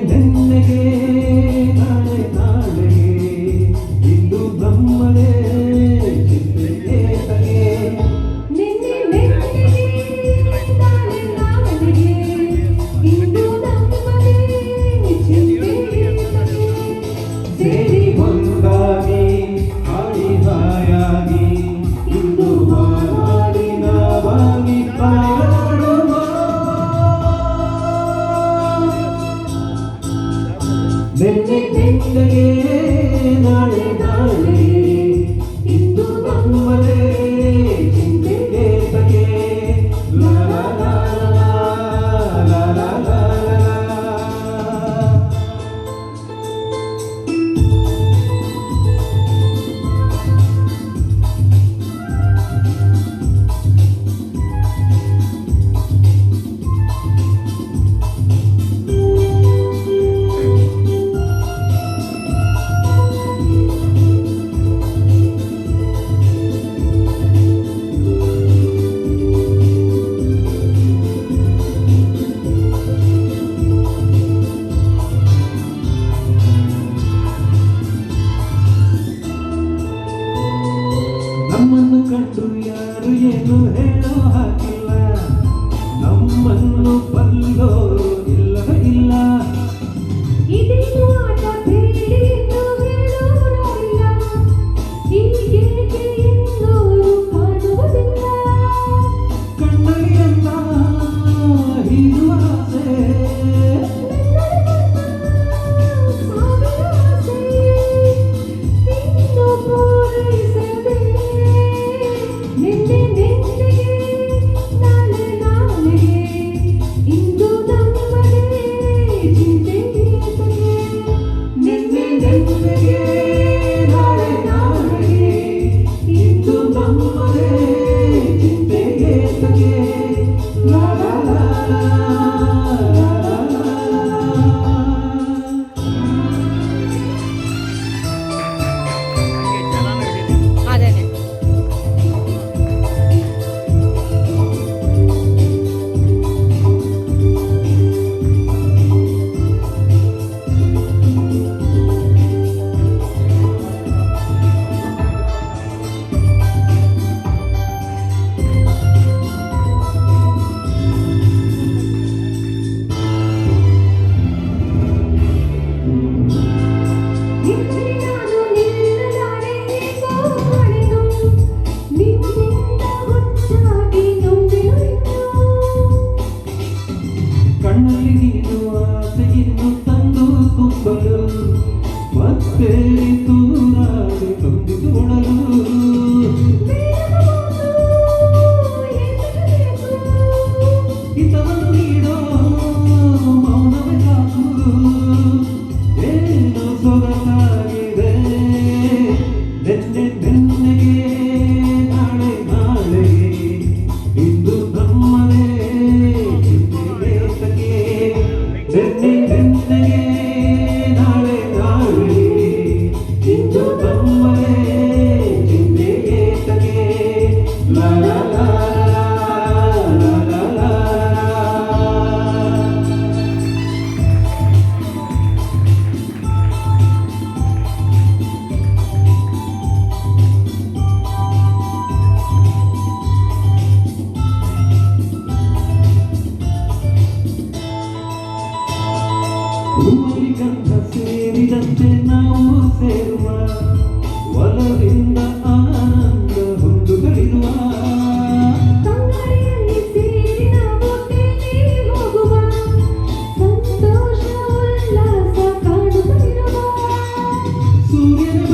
ನೆನ್ನೆಗೆ ನಾಳೆ ನಾಳೆ ಇಂದು ನಮ್ಮದೇ ಚಿಂತೆಗೆ ತಗೆ ನಿನ್ನೆ ನೆನ್ನೆಗೆ ನಾಳೆ ನಾಳೆಗೆ ಇಂದು ನಮ್ಮದೇ ಚಿಂತೆಗೆ ತಗೆ ಸೇರಿ ಒಂದಾಗಿ ಹಾಡಿ ಹಾಯಾಗಿ ಇಂದು ಹಾಡಿನವಾಗಿ ಕಾಯಾಡುವ ನೆನ್ನೆ ನೆನ್ನೆಗೆ ನಾಳೆ ನಾಳೆ ಇಂದು ನಮ್ಮದೇ ಚಿಂತೆಗೆ ತಗೆ ಲಾ ಲಾ ಲಾ ಲಾ ಲಾ ಲಾ ಲಾ. ನಮ್ಮನ್ನು ಕಂಡು ಯಾರು ಏನು ಹೇಳೋ ಹಾಕಿಲ್ಲ, ನಮ್ಮನ್ನು ಬಲ್ಲೋರು ಇಲ್ಲವೇ ಇಲ್ಲ. ಇದೇನು ಆಟ ಬೇಡಿ ಎಂದು ಹೇಳೋರಿಲ್ಲ, ಹೀಗೇಕೆ ಎನ್ನುವರು ಕಾಣುವುದಿಲ್ಲ. ಕಣ್ಣಲ್ಲಿ ಅನ್ನ ಹೀರುವ ಆಸೆ, ಸಾವಿರ ಆಸೆ ಇನ್ನು ಪೂರೈಸದೆ. ನಿನ್ನೆ ನೆನ್ನೆಗೆ ನಾಳೆ ನಾಳೆಗೆ ಇಂದು ನಮ್ಮದೇ ಚಿಂತೆಗೆ ತಗೆ. ನಿನ್ನೆ ನೆನ್ನೆಗೆ ನಾಳೆ ನಾಳೆಗೆ ಇಂದು ನಮ್ಮದೇ ಚಿಂತೆಗೆ ತಗೆ. ಲಾ ಲಾ ಲಾ ಲಾ ಲಾ ಲಾ ಲಾ. ಅದೇನೆ ನಿನ್ನೆ ನಾನು ನಿಲ್ಲಲಾರೆ ಹೇಗೋ ಮಾಡಿದು, ನಿನ್ನಿಂದ ಹುಚ್ಚಾಗಿ ನೊಂದೆನು ಇನ್ನು. ಕಣ್ಣಲ್ಲಿ ನೀನು ಆಸೆಯನ್ನು ತಂದು ತುಂಬಲು ಮತ್ತೆ ತೂರಾಡಿ ತುಂಬಿದು ಉಣಲು. ಹಿತವನ್ನು ನೀಡೋ ಮೌನವೇ ಸಾಕು, ಏನು ಸೊಗಸಾಗಿದೆ. ನೆನ್ನೆ ನೆನ್ನೆಗೆ ನಾಳೆ ನಾಳೆಗೆ ಇಂದು ನಮ್ಮದೇ ಚಿಂತೆಗೆ ತಗೆ. ನೆನ್ನೆ ನೆನ್ನೆಗೆ ನಾಳೆ ನಾಳೆಗೆ ಇಂದು ನಮ್ಮದೇ ಚಿಂತೆಗೆ ತಗೆ. ಲಾ ಲಾ ಲಾ ಲಾ ಲಾ ಲಾ ಲಾ. ಹೂವಿನ ಗಂಧ ಸೇರಿದಂತೆ ನಾವು ಸೇರುವ, ಒಲವಿಂದ ಆನಂದ ಹೊಂದುಗಳಿರುವ. ತಂಗಾಳಿಯಲ್ಲಿ ಸೇರಿ ನಾವು ತೇಲಿ ಹೋಗುವ, ಸಂತೋಷ ಉಲ್ಲಾಸ ಕಾಣುತ್ತಿರುವ. ಸೂರ್ಯನ